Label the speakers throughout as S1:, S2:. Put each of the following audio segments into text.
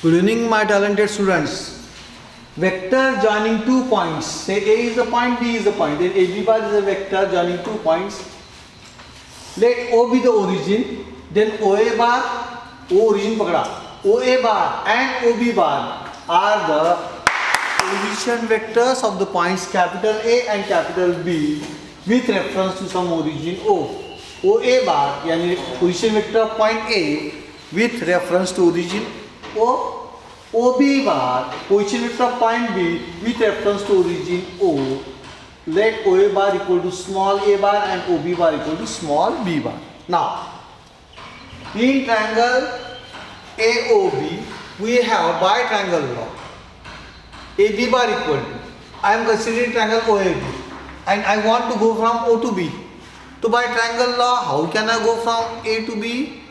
S1: Good evening, my talented students. Vector joining two points. Say A is a point, B is a point. Then AB bar is a vector joining two points. Let O be the origin. Then OA bar, O origin पकड़ा. OA bar and OB bar are the position vectors of the points capital A and capital B with reference to some origin O. OA bar यानी position vector of point A with reference to origin O. OB bar position vector of point B with reference to origin O. Let OA bar equal to small a bar and OB bar equal to small b bar. Now, in triangle AOB, we have bitriangle law. AB bar equal to, I am considering triangle OAB and I want to go from O to B. So by triangle law, how can I go from A to B?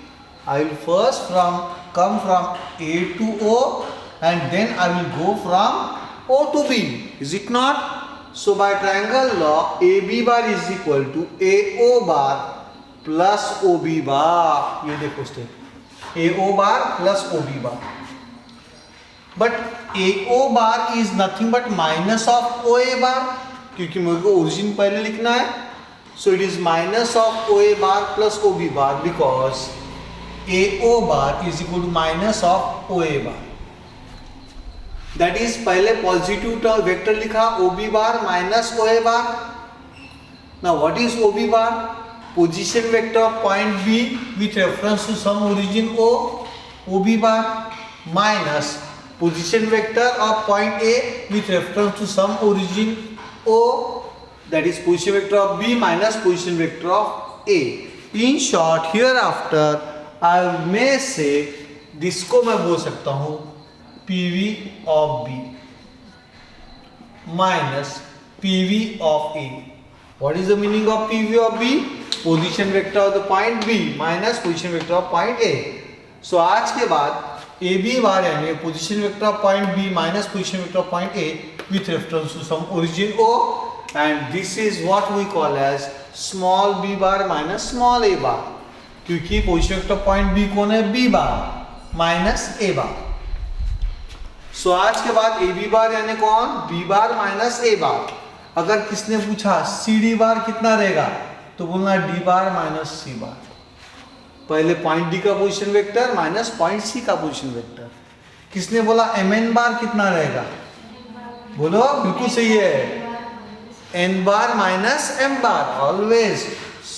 S1: I will first come from A to O and then I will go from O to B. Is it not? So by triangle law, AB bar is equal to AO bar plus OB bar. ये देखो step. AO bar plus OB bar. But AO bar is nothing but minus of OA bar. क्योंकि मेरे को origin पहले लिखना है. So it is minus of OA bar plus OB bar because AO bar is equal to minus of OA bar. That is पहले positive term vector लिखा OB bar minus OA bar. Now what is OB bar? Position vector of point B with reference to some origin O. OB bar minus position vector of point A with reference to some origin O. That is position vector of B minus position vector of A. In short, hereafter I may say जिसको मैं बोल सकता हूँ PV of B minus PV of A. What is the meaning of PV of B? Position vector of the point B minus position vector of point A. So आज के बाद AB बार यानी position vector of point B minus position vector of point A with reference to some origin O, and this is what we call as small b bar minus small a bar. क्योंकि position vector point B कौन है? B bar minus A bar. सो आज के बाद ए B बार यानी कौन? B bar minus A बार. अगर किसने पूछा सी डी बार कितना रहेगा तो बोलना D bar minus C bar. पहले पॉइंट डी का position vector minus point C का पोजीशन वेक्टर. किसने बोला एम एन बार कितना रहेगा? बोलो, बिल्कुल सही है. एन बार माइनस एम बार, ऑलवेज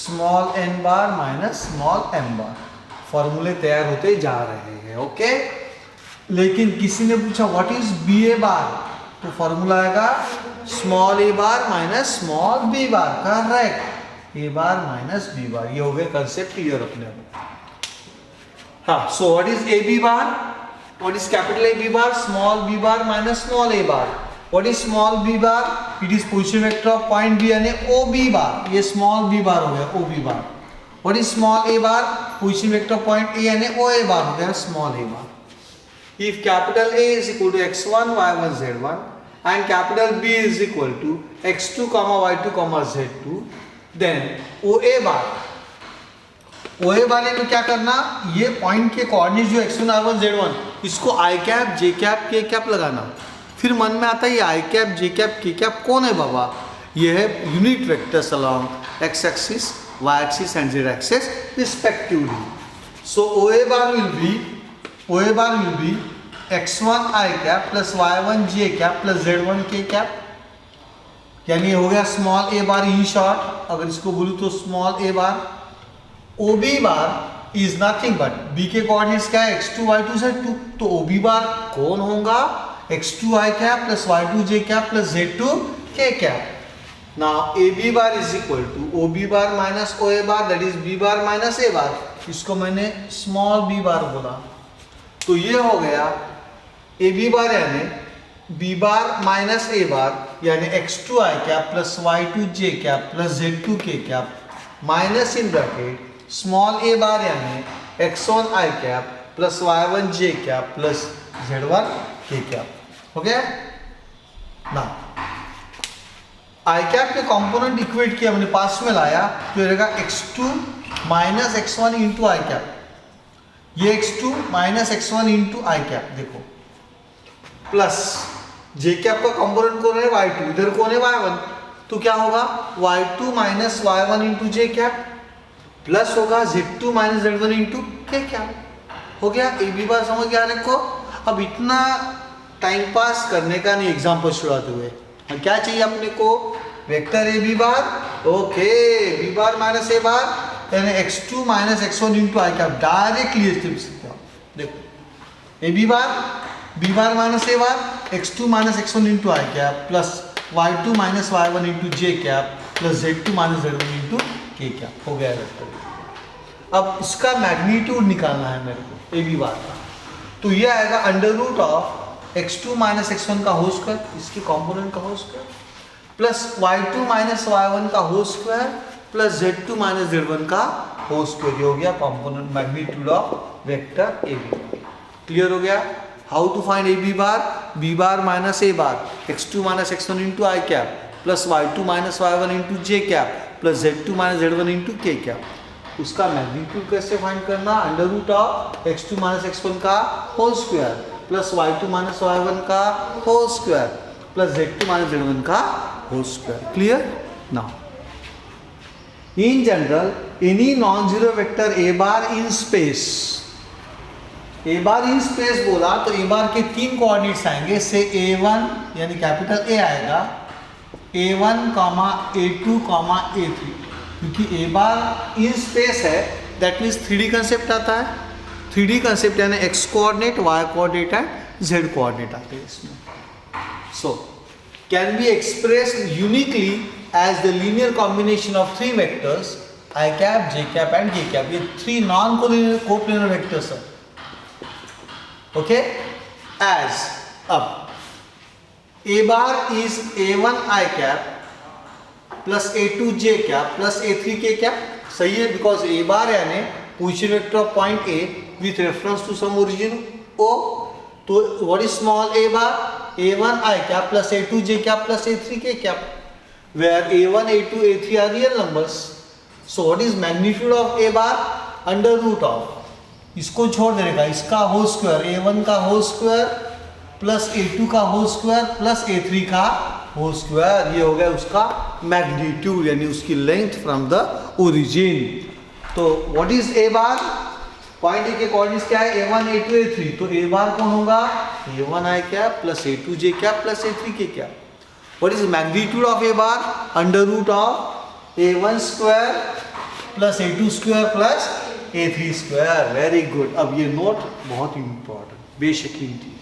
S1: स्मॉल एन बार माइनस स्मॉल एम बार. फॉर्मूले तैयार होते जा रहे हैं. ओके. लेकिन किसी ने पूछा what is B A bar तो फॉर्मूला आएगा small A bar minus small B bar. Correct. A bar minus B bar. ये हो गया कंसेप्ट क्लियर अपने को. हाँ. So what is A B bar? What is capital A B bar? Small B bar minus small A bar. What is small B bar? It is position vector of point B यानी O B bar. ये small B bar हो गया O B bar. What is small A bar? Position vector of point A यानी O A bar हो गया small A bar. If capital A is equal to x1, y1, z1 and capital B is equal to x2, y2, z2, then OA bar. OA bar में क्या करना? ये point के coordinate जो x1, y1, z1 इसको i cap, j cap, k cap लगाना. फिर मन में आता है ये i cap, j cap, k cap कौन है बाबा? ये है unit vectors along x axis, y axis and z axis respectively. So OA bar will be x1 i cap plus y1 j cap plus z1 k cap. यानी हो गया small A bar. In short अगर इसको बोलूं तो small A bar. OB bar is nothing but b के coordinates क्या है? x2 y2 z2. तो OB बार कौन होगा? x2 i cap plus y2 j cap plus z2 k cap. Now AB bar is equal to OB bar minus OA bar that is b bar minus a bar. इसको मैंने small b बार बोला. तो ये हो गया ए B बार यानी B bar minus A bar यानी x2 i cap plus y2 j cap plus z2 k cap minus in bracket small A bar यानी x1 i cap plus y1 j cap plus z1 k cap. हो गया ना? I cap के component equate किया मैंने पास में लाया तो ये रहेगा x2 minus x1 into I cap. ये x2 minus x1 into I cap. देखो प्लस जे कैप का कंपोनेंट कौन है y2, इधर कौन है y1, तो क्या होगा y2 minus y1 into J cap plus होगा z2 minus z1 into K cap. हो गया, ए बी बार समझ गया को। अब इतना टाइम पास करने का नहीं एग्जाम्पल छुड़ाते हुए, क्या चाहिए अपने को, vector A B bar, okay, B bar minus A bar यानी x2 minus x1 into I cap, directly लिख सकते हो। देखो A B bar minus A bar x2 minus x1 into I cap plus y2 minus y1 into J cap plus z2 minus z1 into K cap. हो गया vector. अब इसका magnitude निकालना है मेरे को ए बी बार का, तो ये आएगा under root of x2 minus x1 का होल स्क्वायर, इसके कंपोनेंट का whole square plus y2 minus y1 का whole square plus z2 minus z1 का होल स्क्वायर। ये हो गया component magnitude of vector A B. Clear हो गया। How to find A B bar minus A bar x2 minus x1 into I cap plus y2 minus y1 into J cap plus z2 minus z1 into K cap. उसका magnitude कैसे find करना, under root of x2 minus x1 का whole square plus y2 minus y1 का whole square plus z2 minus z1 का whole square. Clear. Now in general any non zero vector A bar in space, A bar in space बोला तो ए बार के तीन coordinates आएंगे, से a1 यानी capital A आएगा, a1 a2 a3, क्योंकि ए बार इन स्पेस है दैट मीन्स 3D कंसेप्ट आता है। 3D कंसेप्ट यानी x coordinate, y coordinate and z coordinate आते हैं इसमें। So can be expressed uniquely as the linear combination of three vectors I cap, J cap and K cap. ये three non coplanar vectors है। Okay, as अब A bar is a1 I cap plus a2 J cap plus a3 K cap. सही है, because A bar यानी position vector of point A with reference to some origin o। तो what is small A bar, a1 I cap plus a2 J cap plus a3 K cap, where a1 a2 a3 are real numbers. So what is magnitude of A bar, under root of, इसको छोड़ देने का, इसका whole square, a1 का whole square plus a2 का whole square plus a3 का whole square. ये हो गया उसका मैग्नीट्यूड यानी उसकी लेंथ फ्रॉम द ओरिजिन। तो what is A bar, point A के कोऑर्डिनेट्स क्या है, a1 a2 a3। तो ए बार कौन होगा, a1 I cap plus a2 J cap plus a3 K cap. What is magnitude of A bar, under root of a1 square plus a2 square plus a3 square. Very good. अब ये note बहुत important, बेशकीमती।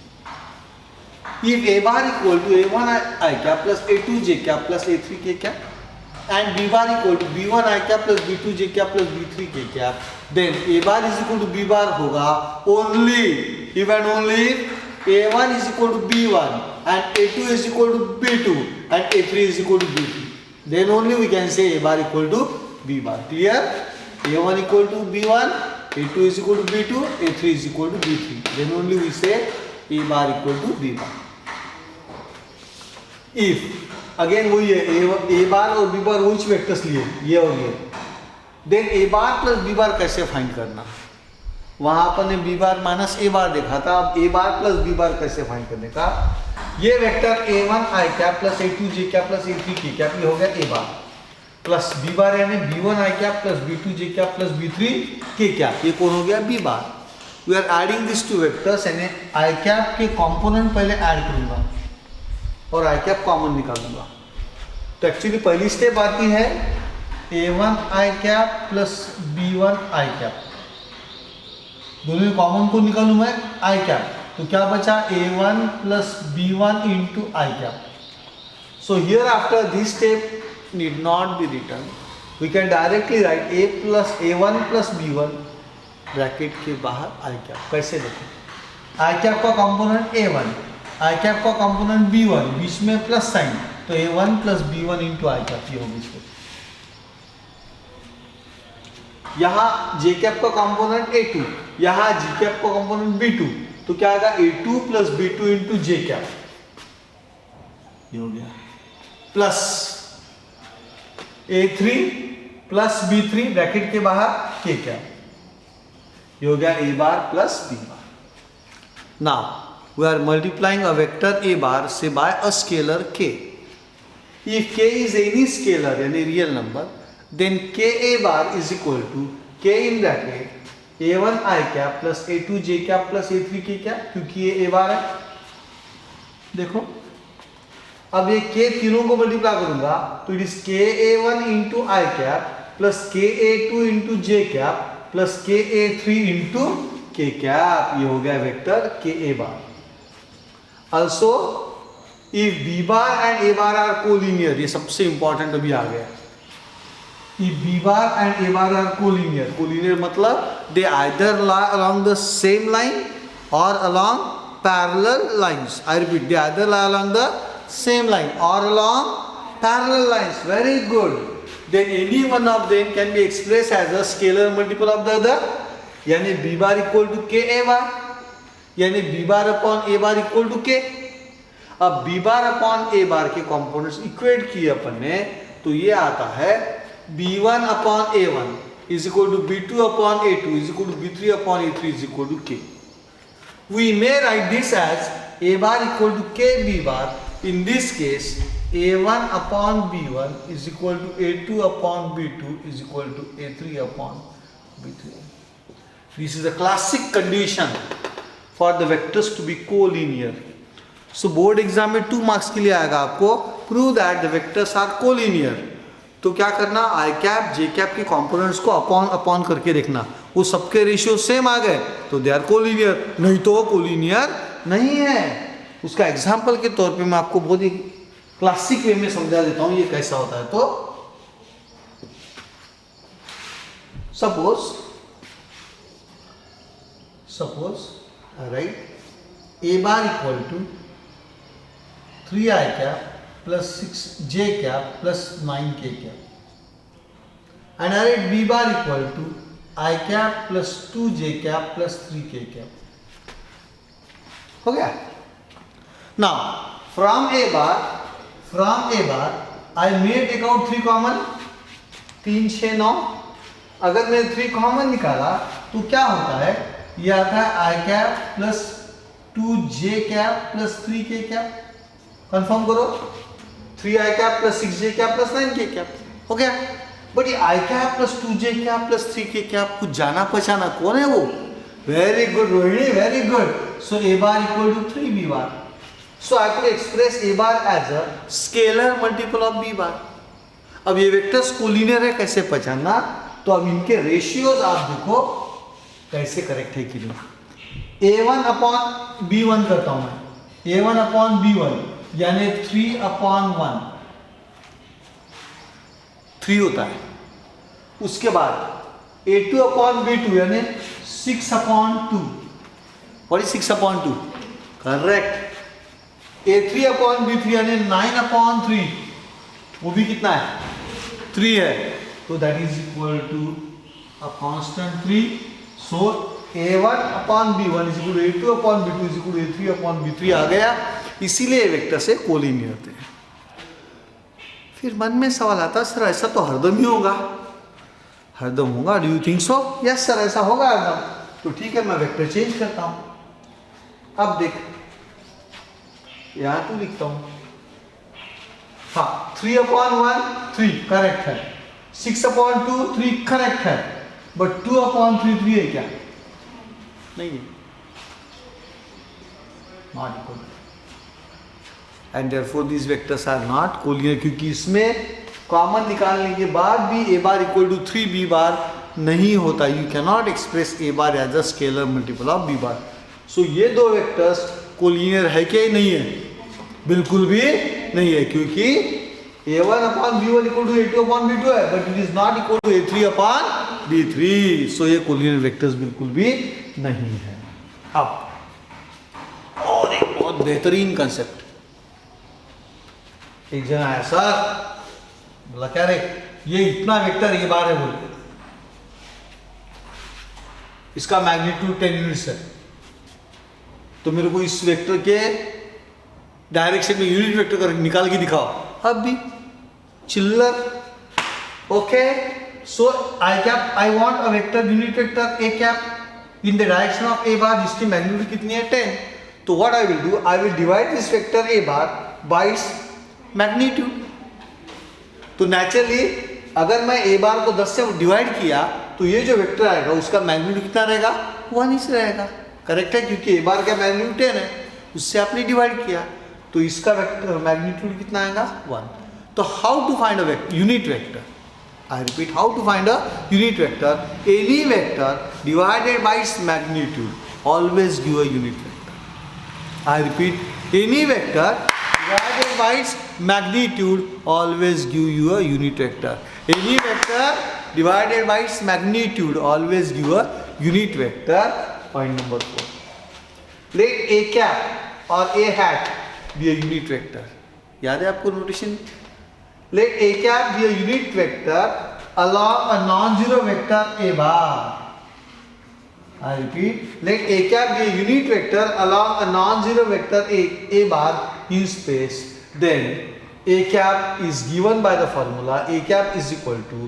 S1: If A bar equal to a1 I cap plus a2 J cap plus a3 K cap and b bar equal to b1 I cap plus b2 J cap plus b3 के cap, then a bar is equal to b bar होगा only if and only a1 is equal to b1 and a2 is equal to b2 and a3 is equal to b3, then only we can say a bar equal to b bar. Clear. a1 equal to b1, a2 is equal to b2, a3 is equal to b3, then only we say a bar equal to b bar। if again वही है, a बार और b bar which vectors लिए, ये और ये, then a bar plus b बार कैसे find करना, वहां अपन ने b बार माइनस a बार देखा था। अब a बार प्लस b बार कैसे फाइंड करने का, ये vector a1 I cap plus a2 J cap plus a3 K cap, ये हो गया a बार प्लस b बार यानी b1 I cap plus b2 J cap plus b3 के कैप, ये कौन हो गया b bar. We are adding this two vectors यानी आई कैप के कंपोनेंट पहले ऐड करूंगा और आई कैप कॉमन निकालूंगा। तो एक्चुअली पहली स्टेप आती है a1 I cap plus b1 I cap, दोनों में कॉमन को निकालूं मैं आई कैप, तो क्या बचा a1 plus b1 into I cap. So here after this step need not be written, we can directly write a plus a1 plus b1 bracket के बाहर आई कैप। कैसे देखें, आई कैप का कंपोनेंट a1, आई कैप का component b1, बीच में plus sign, तो a1 plus b1 into I cap, ये होगी इसको। यहाँ जे कैप का कंपोनेंट a2, यहाँ जी कैप का कंपोनेंट b2, तो क्या आएगा a2 plus b2 into J cap, ये हो गया, plus a3 plus b3 bracket के बाहर के कैप, ये हो गया a bar plus b bar. Now we are multiplying a vector a bar say by a scalar k. If k is any scalar यानी real number, then k a bar is equal to k in bracket a1 I cap plus a2 j cap plus a3 k cap, क्योंकि ये a bar है. देखो अब ये k तीनों को multiply करूंगा तो it is k a1 into I cap plus k a2 into j cap plus k a3 into k cap. ये हो गया vector k a bar. Also if b bar and a bar are collinear, ये सबसे important अभी आ गया. If b bar and a bar are collinear, collinear मतलब they either lie along the same line or along parallel lines. I repeat, they either lie along the same line or along parallel lines. Very good. Then any one of them can be expressed as a scalar multiple of the other. यानी b bar equal to k a bar, यानी b bar upon a bar equal to k. अब b bar upon a bar के components equate किए अपन ने तो ये आता है b1 upon a1 is equal to b2 upon a2 is equal to b3 upon a3 is equal to k. We may write this as a bar equal to k b bar. In this case, a1 upon b1 is equal to a2 upon b2 is equal to a3 upon b3. This is a classic condition for the vectors to be collinear. So board exam में 2 marks के लिए आएगा आपको prove that the vectors are collinear. तो क्या करना, आई cap J cap के components को अपॉन करके देखना, वो सबके रेशियो सेम आ गए तो दे आर कोलिनियर, नहीं तो वो कोलिनियर नहीं है. उसका एग्जांपल के तौर पे मैं आपको बहुत ही क्लासिक वे में समझा देता हूं ये कैसा होता है. तो suppose right A bar equal to 3 I cap plus 6 j cap plus 9 k cap and I write b bar equal to I cap plus 2 j cap plus 3 k cap. हो गया. Now from a bar I may take out 3 common, 3 6 9. अगर मैंने 3 common निकाला तो क्या होता है, ये आता है I cap plus 2 j cap plus 3 k cap. Confirm करो, 3 i cap plus 6 j cap plus 9 k cap हो गया. बट ये i cap plus 2 j cap plus 3 k cap कुछ जाना पहचाना कौन है वो? Very good Rohini, very good. So a bar equal to 3 b bar. So I could express a bar as a scalar multiple of b bar. अब ये vectors collinear है कैसे पहचानना, तो अब इनके रेशियोज आप देखो कैसे करेक्ट है कि नहीं. a1 अपॉन b1 करता हूं मैं, a1 अपॉन b1 यानी 3 अपॉन 1 3 होता है. उसके बाद a2 अपॉन b2 यानी 6 upon 2. What is 6 upon 2? Correct. a3 upon b3 यानी 9 अपॉन 3, वो भी कितना है 3 है, तो that is equal to a constant 3. सो a1 upon b1 is equal to a2 upon b2 is equal to a3 upon b3 आ गया. इसीलिए वेक्टर से कोलिनियर होते हैं. फिर मन में सवाल आता, सर ऐसा तो हरदम ही होगा, हरदम होगा, do you think so? Yes sir ऐसा होगा हरदम. तो ठीक है, मैं वेक्टर चेंज करता हूं. अब देख यहां तो लिखता हूं, हाँ 3 अपॉन 1 3 करेक्ट है, 6 अपॉन 2 3 करेक्ट है, बट 2 अपॉन 3 3 है क्या? नहीं है, not equal. And therefore these vectors are not collinear, क्योंकि इसमें कॉमन निकालने के बाद भी a bar equal to 3 b bar नहीं होता. You cannot express a bar as a scalar multiple of b bar. सो ये दो वेक्टर्स कोलिनियर है क्या? नहीं है, बिल्कुल भी नहीं है, क्योंकि a1 upon b1 equal to a2 upon b2 है, but it is not equal to a3 upon b3. सो ये कोलिनियर वेक्टर्स बिल्कुल भी नहीं है. अब और एक बहुत बेहतरीन कंसेप्ट. एक जन आया, सर बोला क्या रे ये इतना वेक्टर ये बार है, बोले इसका मैग्नीट्यूड 10 यूनिट्स है, तो मेरे को इस वेक्टर के डायरेक्शन में यूनिट वेक्टर निकाल के दिखाओ. अब भी चिल्लर. Okay, so I cap I want a vector unit vector A cap in the direction of A bar जिसकी मैग्नीट्यूड कितनी है 10. तो what I will do, I will divide this vector A bar by its magnitude. तो naturally अगर मैं ए बार को 10 से divide किया तो ये जो वेक्टर आएगा उसका मैग्नीट्यूड कितना रहेगा, 1 ही रहेगा। करेक्ट है, क्योंकि ए बार का मैग्नीट्यूड 10 है, उससे आपने डिवाइड किया तो इसका वेक्टर मैग्नीट्यूड कितना आएगा, 1। तो how to find a unit vector, I repeat, how to find a unit vector? Any vector divided by its magnitude always give a unit vector. I repeat, any vector divided by its magnitude always give you a unit vector. Any vector divided by its magnitude always give a unit vector. Point number 4. Let a cap or a hat be a unit vector. याद है आपको notation? Let a cap be a unit vector along a non-zero vector a bar. I repeat, let a cap be a unit vector along a non-zero vector a bar in space. Then a cap is given by the formula a cap is equal to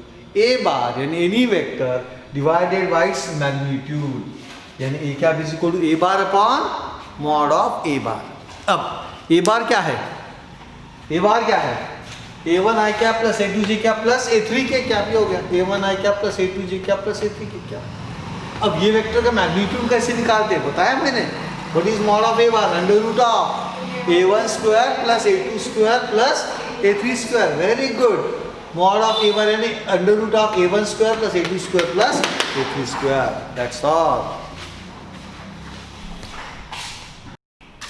S1: a bar यानी any vector divided by its magnitude. यानी a cap is equal to a bar upon mod of a bar. अब a bar क्या है? a bar क्या है? a1 i cap plus a2 j cap plus a3 K cap, ये हो गया a1 i cap plus a2 j cap plus a3 K cap. अब ये वेक्टर का मैग्नीट्यूड कैसे निकालते हैं बताया मैंने। What is mod of a1, under root of a1 square plus a2 square plus a3 square. Very good, mod of a1 यानी under root of a1 square plus a2 square plus a3 square. That's all.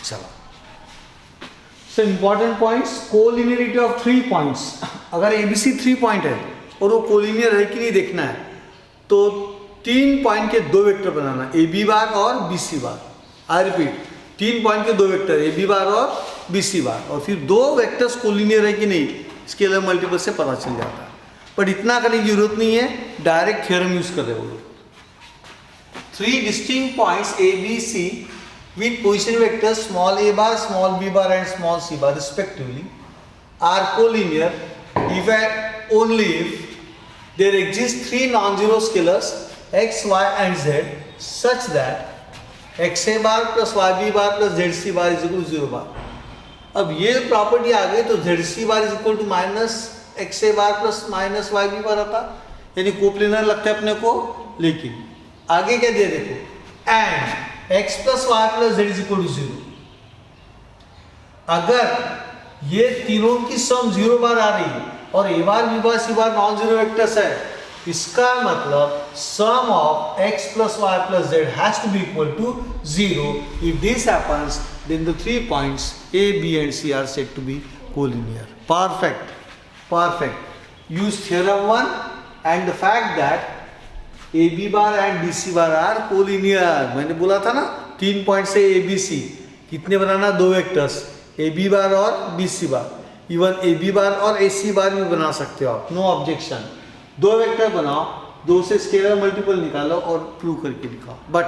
S1: चलो, So important points, collinearity of 3 points. अगर ABC 3 point है और वो collinear है कि नहीं देखना है, तो 3 पॉइंट के 2 वेक्टर बनाना, AB बार और BC बार। आई रिपीट, 3 पॉइंट के 2 वेक्टर AB बार और BC बार, और फिर 2 वेक्टर्स कोलिनियर है कि नहीं स्केलर मल्टीपल से पता चल जाता है। बट इतना करने की जरूरत नहीं है, डायरेक्ट थ्योरम यूज कर रहे हो लोग। 3 distinct points ABC with position vectors small a bar, small b bar and small c bar respectively are collinear if and only if there exist 3 non-zero scalars x, y and z such that xa bar plus yb bar plus zc bar is equal to 0 bar. अब ये property आ गई तो zc bar is equal to minus xa bar plus minus yb bar आता, यानी coplanar लगता है अपने को। लेकिन आगे क्या दिया देखो, and x plus Y plus Z is equal to 0। अगर ये तीनों की सम 0 बार आ रही है और a bar b bar c bar non zero vectors है, इसका मतलब sum of x plus Y plus Z has to be equal to 0। If this happens then the 3 points a b and c are said to be collinear. Perfect, perfect. Use theorem 1 and the fact that AB bar and BC bar are collinear. मैंने बोला था ना 3 point से ABC कितने बनाना, 2 vectors AB बार और BC बार। Even AB बार और AC बार भी बना सकते हो आप, नो ऑब्जेक्शन। 2 वेक्टर बनाओ, 2 से स्केलर मल्टीपल निकालो और प्रूव करके दिखाओ। बट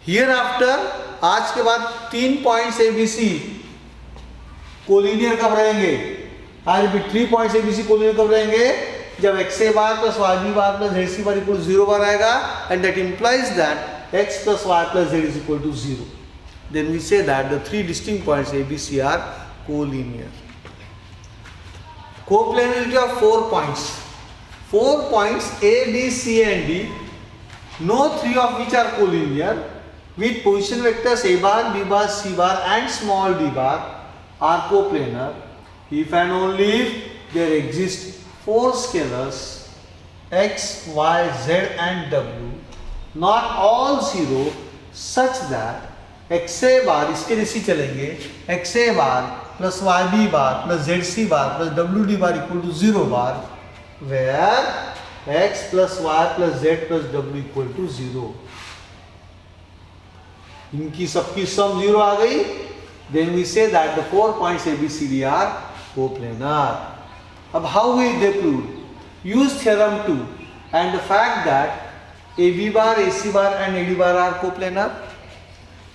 S1: हियर आफ्टर आज के बाद 3 पॉइंट्स ABC कोलिनियर कब रहेंगे? I repeat, 3 points ABC collinear कब रहेंगे? जब xa bar plus yb bar plus zc bar equal to 0 bar आएगा, and that implies that x plus y plus z is equal to 0। Then we say that the 3 distinct points ABC are collinear. Coplanarity of 4 points. 4 points A, B, C and D, no 3 of which are collinear with position vectors a bar, b bar, c bar and small d bar are coplanar if and only if there exist 4 scalars x, y, z and w, not all 0, such that xa bar, इसके जैसे चलेंगे, xa bar plus yb bar plus zc bar plus wd bar equal to 0 bar, where x plus y plus z plus w equal to 0। इनकी सबकी सम 0 आ गई। Then we say that the 4 points ABCD are coplanar. अब how will they prove? Use theorem 2 and the fact that AB bar, AC bar and AD bar are coplanar.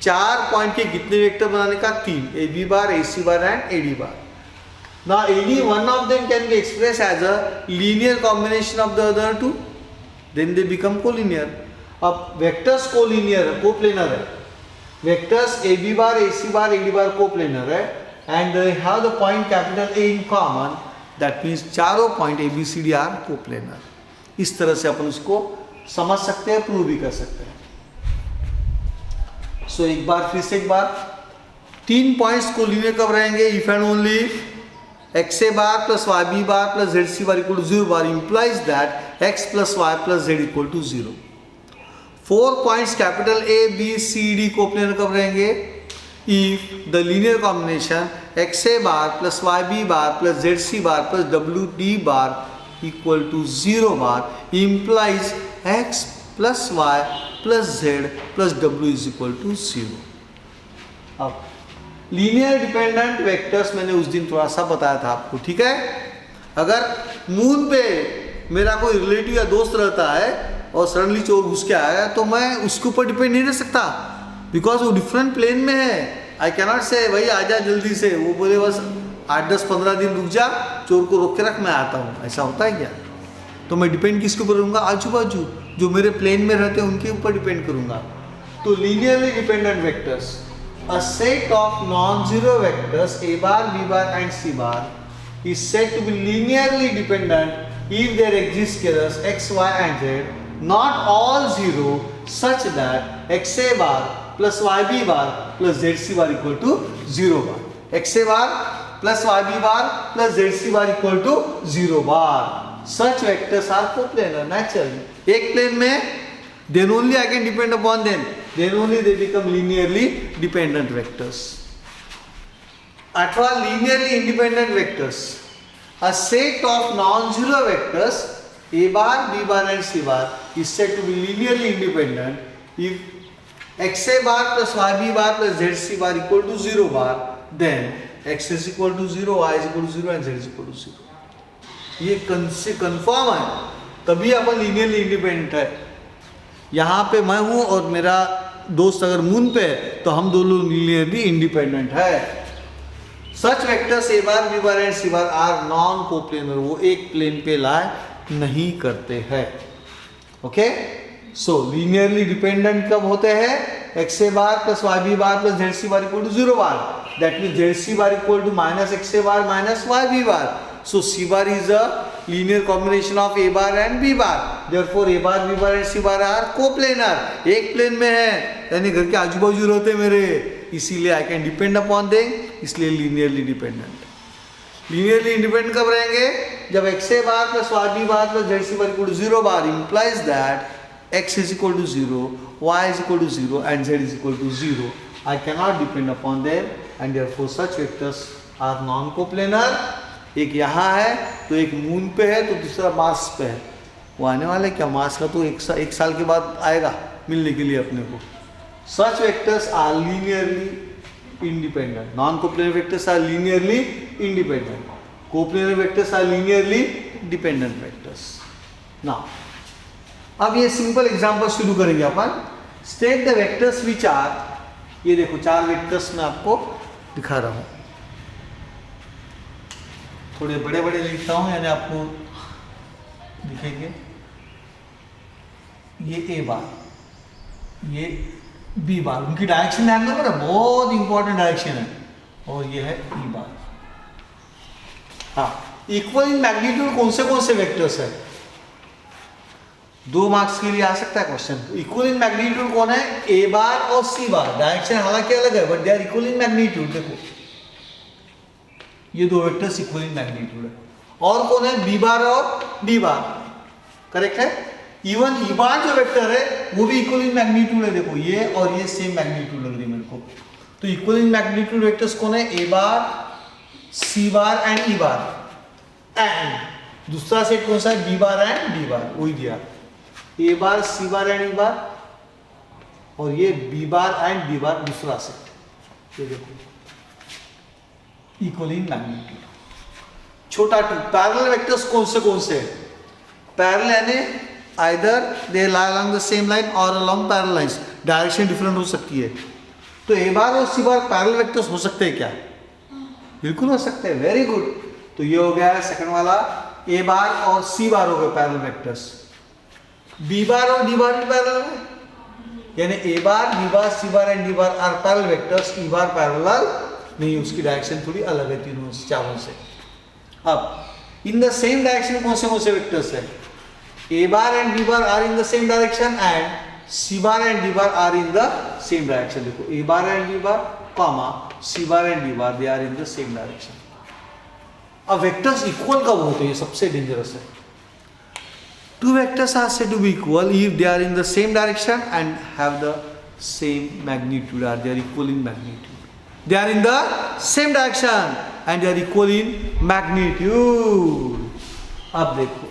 S1: 4 point के कितने vector बनाने का? 3, AB bar, AC bar and AD bar. Now any one of them can be expressed as a linear combination of the other two, then they become collinear. अब vectors collinear है, coplanar है, vectors A B bar, A C bar, A D bar coplanar है and they have the point capital A in common, that means चारों point A B C D are coplanar. इस तरह से अपन उसको समझ सकते हैं, प्रूव भी कर सकते हैं। सो एक बार फिर से एक बार 3 पॉइंट्स को लीनियर कब रहेंगे, if and only X A bar plus Y B bar plus Z C bar equal to 0 bar implies that X plus Y plus Z equal to 0। 4 points capital A B C D coplanar कब रहेंगे, if the linear combination X A bar plus Y B bar plus Z C bar plus W D bar equal to 0 bar implies X plus Y plus Z plus W is equal to 0। अब linear dependent vectors मैंने उस दिन थोड़ा सा बताया था आपको, ठीक है। अगर मून पे मेरा कोई रिलेटिव या दोस्त रहता है और सडनली चोर घुस के आया तो मैं उसके ऊपर डिपेंड नहीं रह सकता, बिकॉज वो डिफरेंट प्लेन में है। आई कैनॉट से भाई आजा जल्दी से, वो बोले बस 8-10-15 दिन रुक जा, चोर को रोक के रख, मैं आता हूँ। ऐसा होता है क्या? तो मैं डिपेंड किसके ऊपर रहूँगा, आजू बाजू जो मेरे प्लेन में रहते हैं उनके ऊपर डिपेंड करूँगा। तो linearly dependent vectors, a set of non-zero vectors a bar, b bar and c bar is said to be linearly dependent if there exist scalars x, y and z, not all zero, such that xa bar plus yb bar plus zc bar equal to 0 bar. xa bar plus yb bar plus zc bar equal to 0 bar. Such vectors are coplanar naturally. एक plane में then only I can depend upon them, then only they become linearly dependent vectors. अथवा linearly independent vectors, a set of non-zero vectors a bar, b bar and c bar is said to be linearly independent if xa bar plus yb bar plus zc bar equal to 0 bar, then x is equal to 0, y is equal to 0 and z is equal to 0. ये confirm है, तभी अपन linearly independent है। यहाँ पे मैं हूँ और मेरा दोस्त अगर मून पे है तो हम दोनों लीनियरली इंडिपेंडेंट है। Such vectors A bar, B bar and C bar are non coplanar, वो एक प्लेन पे लाई नहीं करते हैं। ओके, सो लीनियरली डिपेंडेंट कब होते हैं, X A bar plus Y B bar plus Z C bar equal to 0 bar, that means Z C bar equal to minus X A bar minus Y B bar. So C bar is a linear combination of A bar and B bar. Therefore A bar, B bar and C bar are coplanar. एक plane में है, यानी घर के आजू बाजू रहते हैं मेरे, इसीलिए I can depend upon them, इसलिए linearly dependent. Linearly independent कब रहेंगे, जब x a bar plus y b bar plus z c bar equal to 0 bar implies that x is equal to 0, y is equal to 0 and z is equal to 0. I cannot depend upon them and therefore such vectors are non-coplanar. एक यहाँ है तो एक moon पे है तो दूसरा Mars पे है, वो आने वाला है क्या, मार्स का तो एक साल के बाद आएगा मिलने के लिए अपने को। Such vectors are linearly independent, non coplanar vectors are linearly independent, coplanar vectors are linearly dependent vectors. Now अब ये सिंपल एग्जांपल शुरू करेंगे अपन। State the vectors which are, ये देखो 4 वेक्टर्स मैं आपको दिखा रहा हूँ, थोड़े बड़े बड़े लिखता हूँ यानी आपको दिखेंगे। ये ए बार, ये बी बार, उनकी डायरेक्शन ध्यान रखना, बहुत इंपॉर्टेंट डायरेक्शन है, और ये है ई बार। हाँ, इक्वल इन मैग्नीट्यूड कौन से वेक्टर्स है, 2 मार्क्स के लिए आ सकता है क्वेश्चन। इक्वल इन मैग्नीट्यूड कौन है, ए बार और सी बार, डायरेक्शन हालांकि अलग है but they are equal in magnitude. देखो ये 2 वेक्टर्स इक्वल इन मैग्नीट्यूड है, और कौन है, बी बार और डी बार, करेक्ट है। इवन ई बार जो वेक्टर है वो भी इक्वल इन मैग्नीट्यूड है, देखो ये और ये सेम मैग्नीट्यूड लग रही है मेरे को। तो इक्वल इन मैग्नीट्यूड वेक्टर्स कौन है, A bar, C bar and E bar, and दूसरा सेट कौन सा है, B bar and D bar, वही दिया, ए bar, C bar and E bar, और ये B bar and D bar दूसरा सेट। ये देखो इक्वल इन मैग्नीट्यूड। छोटा 2 पैरेलल वेक्टर्स कौन से पैरेलल यानी either they lie along the same line और along parallel lines, direction different हो सकती है। तो ए बार और सी बार पैरेलल वेक्टर्स हो सकते हैं क्या, बिल्कुल हो सकते हैं, वेरी गुड। तो ये हो गया सेकंड वाला, ए बार और सी बार हो गए पैरेलल वेक्टर्स। बी बार और डी बार भी पैरेलल है, यानी A bar, B bar, C bar and D bar are parallel vectors, E bar parallel नहीं, उसकी डायरेक्शन थोड़ी अलग है तीनों चारों से। अब इन द सेम डायरेक्शन कौन से वेक्टर्स है? A bar and B bar are in the same direction and C bar and D bar are in the same direction. देखो A bar and B bar comma C bar and D bar they are in the same direction. अब vectors equal कब होते हैं? ये सबसे dangerous है। Two vectors are said to be equal if they are in the same direction and have the same magnitude, or they are equal in magnitude. They are in the same direction and they are equal in magnitude. अब देखो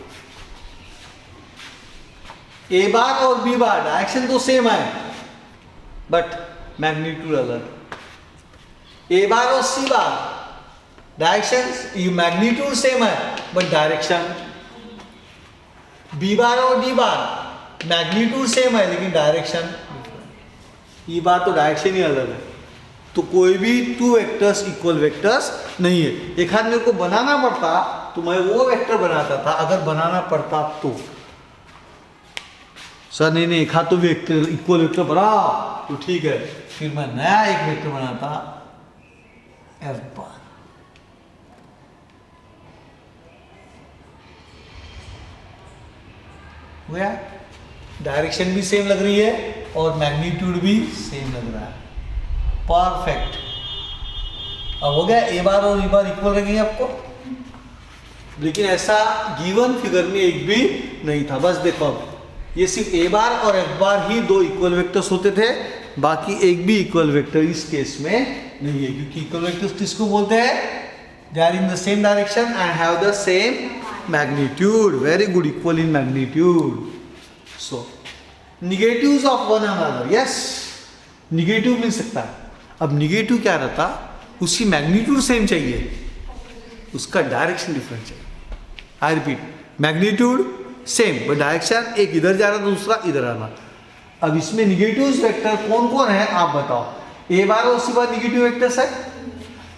S1: A बार और B बार direction तो same है but magnitude अलग। A बार और C बार direction magnitude same है but direction. B bar और D बार magnitude same है लेकिन डायरेक्शन डिफरेंट। ई बार तो डायरेक्शन ही अलग है। तो कोई भी टू वेक्टर्स इक्वल वेक्टर्स नहीं है। एक हाथ मेरे को बनाना पड़ता तो मैं वो वेक्टर बनाता था, अगर बनाना पड़ता तो। सर नहीं एक हाथ तो वेक्टर इक्वल वेक्टर बना तो ठीक है, फिर मैं नया एक वेक्टर बनाता एफ बार। गया, डायरेक्शन भी सेम लग रही है और मैग्नीट्यूड भी सेम लग रहा है। परफेक्ट। अब हो गया, ए बार और ई बार इक्वल लगेंगे आपको, लेकिन ऐसा गिवन फिगर में एक भी नहीं था। बस देखो अब ये सिर्फ ए बार और एफ बार ही दो इक्वल वेक्टर्स होते थे, बाकी एक भी इक्वल वेक्टर इस केस में नहीं है, क्योंकि इक्वल वेक्टर्स किसको बोलते हैं? They are in the same direction and have the same magnitude. Very good, equal in magnitude. So negatives of one another, yes, negative मिल सकता है। अब नेगेटिव क्या रहता? उसकी मैग्नीट्यूड सेम चाहिए, उसका डायरेक्शन डिफरेंट चाहिए। I repeat, magnitude same but direction एक इधर जा रहा था दूसरा इधर आना। अब इसमें निगेटिव वेक्टर कौन कौन है आप बताओ? ए बार और सी बार निगेटिव वेक्टर्स है,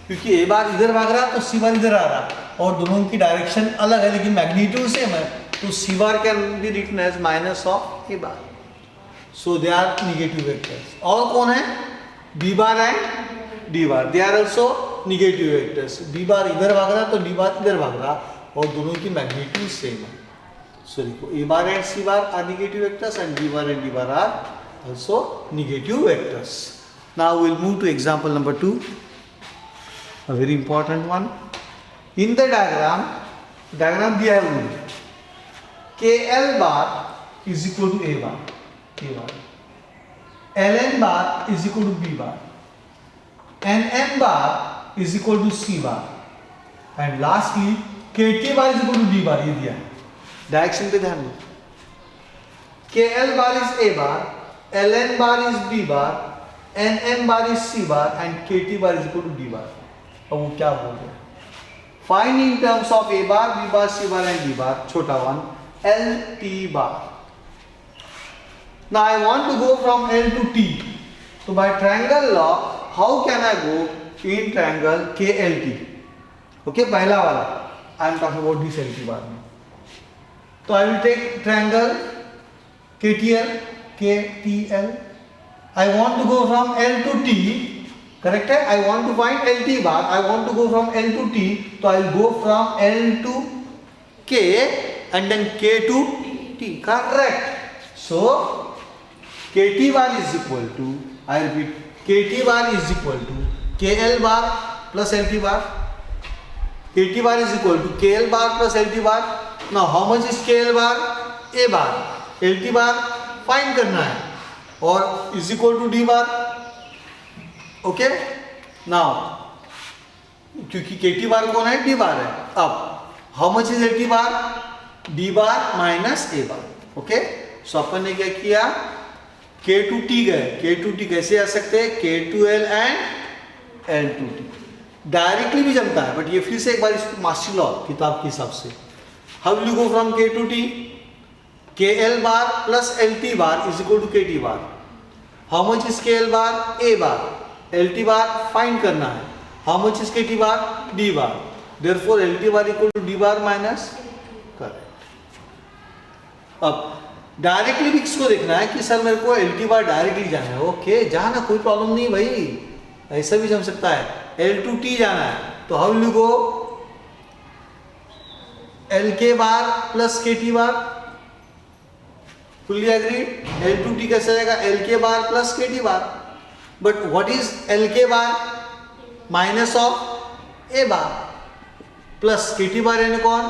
S1: क्योंकि ए बार इधर भाग रहा तो सी बार इधर आ रहा और दोनों की डायरेक्शन अलग है लेकिन मैग्नीट्यूड सेम है, तो C bar can be written as minus of A bar. So they are negative vectors. और कौन है? B bar and D bar, they are also negative vectors. B bar इधर भाग रहा तो डी बार इधर भाग रहा और दोनों की मैग्नीट्यूड सेम है। सो देखो A bar and C bar are negative vectors and B bar and D bar are also negative vectors. Now we will move to example number 2, a very important one. In the diagram दिया है उन्होंने, KL bar is equal to A bar, A bar, LN bar is equal to B bar, NM bar is equal to C bar, and lastly KT bar is equal to D bar। ये दिया है, direction पे ध्यान दो। KL bar is A bar, LN bar is B bar, NM bar is C bar, and KT bar is equal to D bar। अब वो क्या बोल रहे हैं? Find in terms of A bar, B bar, C bar and D bar, छोटा one, L T bar. Now I want to go from L to T, तो by triangle law how can I go in triangle K L T? Okay, पहला वाला I am talking about this L T bar में। तो I will take triangle K T L. I want to go from L to T, correct है? I want to find L T bar, I want to go from L to T, तो I will go from L to K and then K to T, correct? So K T bar is equal to, I repeat, K T bar is equal to K L bar plus L T bar. K T bar is equal to K L bar plus L T bar. Now how much is K L bar? A bar. L T bar find करना है और is equal to D bar. Okay, now क्योंकि K T बार कौन है? D bar है। अब how much is L T bar? D bar minus A bar. Okay, so अपन ने क्या किया? के टू टी गए, के टू टी कैसे आ सकते हैं? K to L and L to T directly भी जमता है, बट ये फिर से एक बार इसको मास्टर लॉ किताब के हिसाब से, how will you go from K to T? K L bar plus L T bar is equal to K T bar. How much is K L bar? A bar. L T bar find करना है, how much is K T bar? D bar. Therefore L T bar equal to D bar minus, correct. अब directly भी किसको देखना है कि sir मेरे को एल टी बार डायरेक्टली जाना है, ओके जाना, कोई प्रॉब्लम नहीं भाई, ऐसा भी जम सकता है। एल टू टी जाना है तो how will you go, L K bar plus K T bar, fully agreed. L to T कैसे जाएगा, L K bar plus K T bar, but what is L K bar, minus of A bar plus K T bar यानी कौन,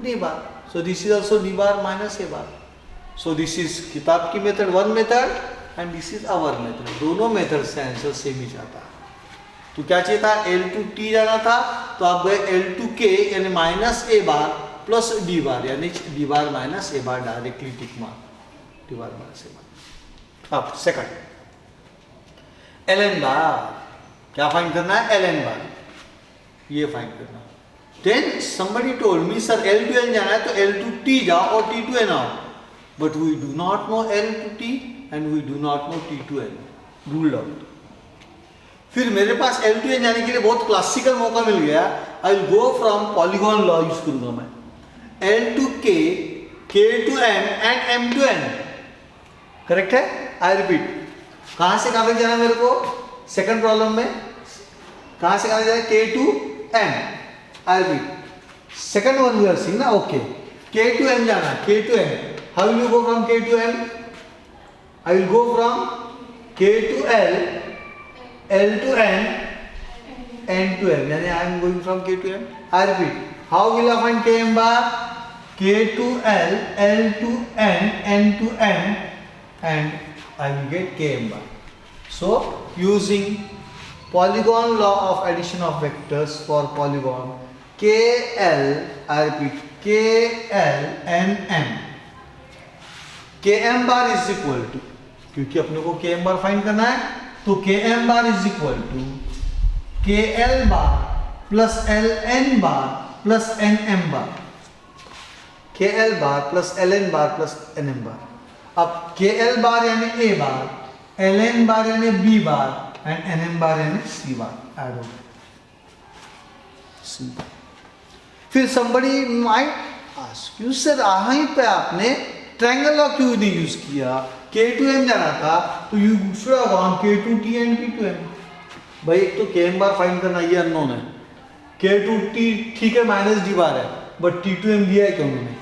S1: D bar, so this is also D bar minus A bar. So this is किताब की method one method and this is our method, दोनों method से answer same ही जाता है। तो क्या चाहिए था, एल टू टी जाना था तो आप गए एल टू के यानी minus A bar plus D बार यानी D bar minus A bar, directly टिक मार, डी बार माइनस ए बार। अब सेकंड एल एन बार, क्या फाइंड करना है, एल एन बार, ये फाइंड करना। Then somebody told me sir L to N जाना है तो एल टू टी जाओ और टी टू एन आओ, but we do not know L to T and we do not know T to N, ruled out. फिर मेरे पास L to N जाने के लिए बहुत क्लासिकल मौका मिल गया, I will go from polygon law use करूंगा मैं, L to K to M and M to N, correct है। आई रिपीट, कहां से कहां तक जाना है मेरे को, सेकंड प्रॉब्लम में कहां से कहां जाना है, K to M, I repeat second one we are seeing ना, ओके के टू एम जाना है, K to M, how will you go from K to M, I will go from K to L, L to N, N to M, यानी I am going from K to M. I repeat, how will I find K M bar? K to L, L to N, N to M, and I will get K M bar. So, using polygon law of addition of vectors for polygon K L, I repeat, K L N M, K M bar is equal to, क्योंकि अपने को K M bar find करना है, तो K M bar is equal to K L bar plus L N bar plus N M bar, K L bar plus L N bar plus N M bar. अब K L bar यानी A bar, L N bar यानी B bar and N M bar यानी C बार add हो सी। फिर somebody might ask you sir यहीं पे आपने triangle law क्यों नहीं यूज किया, के टू एम जाना था तो you should have gone K to T and P to M. भाई एक तो के एम बार फाइंड करना ये अननोन है, के टू टी ठीक है माइनस डी बार है, बट टी टू एम दिया है क्या उन्होंने,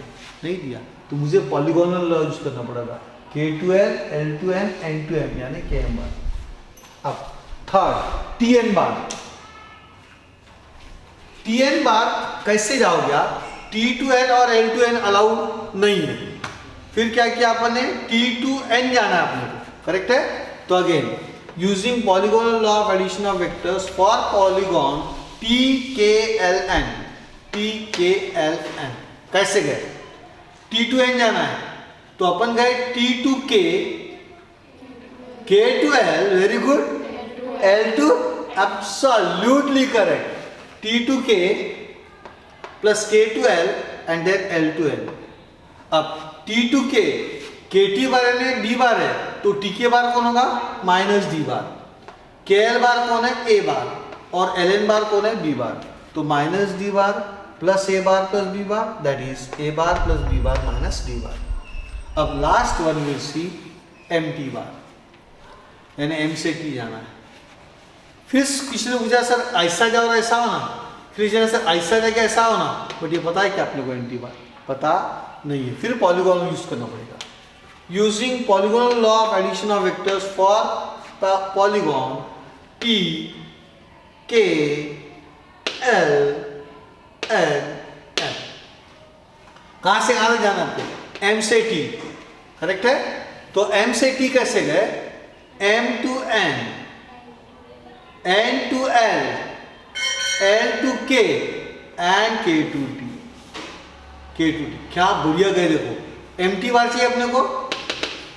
S1: नहीं दिया, तो मुझे पॉलीगोनल लॉ यूज करना पड़ेगा, K to L, L to N, N to M यानी के एम बार। अब third T N bar, T N bar कैसे जाओगे आप, टी टू एन और एल टू एन अलाउड नहीं है, फिर क्या किया अपन ने, टी टू एन जाना है अपने को, करेक्ट है। तो again using polygonal law of addition of vectors for polygon T K L N, T K L N कैसे गए, टी टू एन जाना है तो अपन गए T to K to L, very good, L to absolutely correct, T to K plus K to L and then L to L. अब T to K T bar है D bar है तो T के बार कौन होगा, minus D बार, K L बार कौन है, A बार, और एल एन बार कौन है, बी बार, तो minus D bar plus A bar plus B bar, that is A bar plus B bar minus D bar. अब last one will see M T bar, यानी M से T जाना है। फिर किसी ने पूछा सर ऐसा जाओ और ऐसा होना, फिर सर ऐसा जाके ऐसा होना, बट ये पता है क्या अपने को, एम टी बार पता नहीं है, फिर पॉलीगॉन यूज करना पड़ेगा। Using polygonal law of addition of vectors for polygon T K L N M, कहां से कहां जाना आपको, एम से टी, करेक्ट है। तो एम से टी कैसे गए, M to N, N to L, L to K and K to T, K to T, क्या बढ़िया गए। देखो एम टी बार चाहिए अपने को,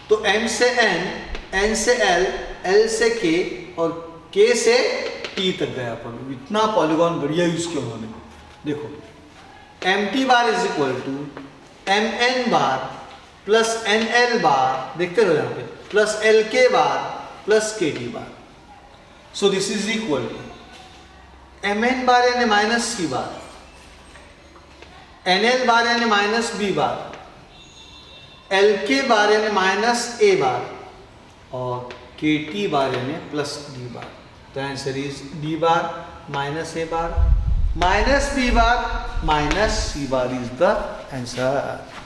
S1: तो एम से एन, एन से एल, एल से के और के से टी तक गया अपन, इतना पॉलीगॉन बढ़िया यूज किया उन्होंने। देखो M T bar is equal to M N bar plus N L bar, देखते रहो यहाँ पे, plus L K bar plus K T bar. So this is equal to M N bar यानी minus C bar, N L bar यानी minus B बार, L K बार यानी minus A बार और के T bar यानी प्लस डी बार। तो answer is D bar minus A bar minus B bar minus C bar is the answer.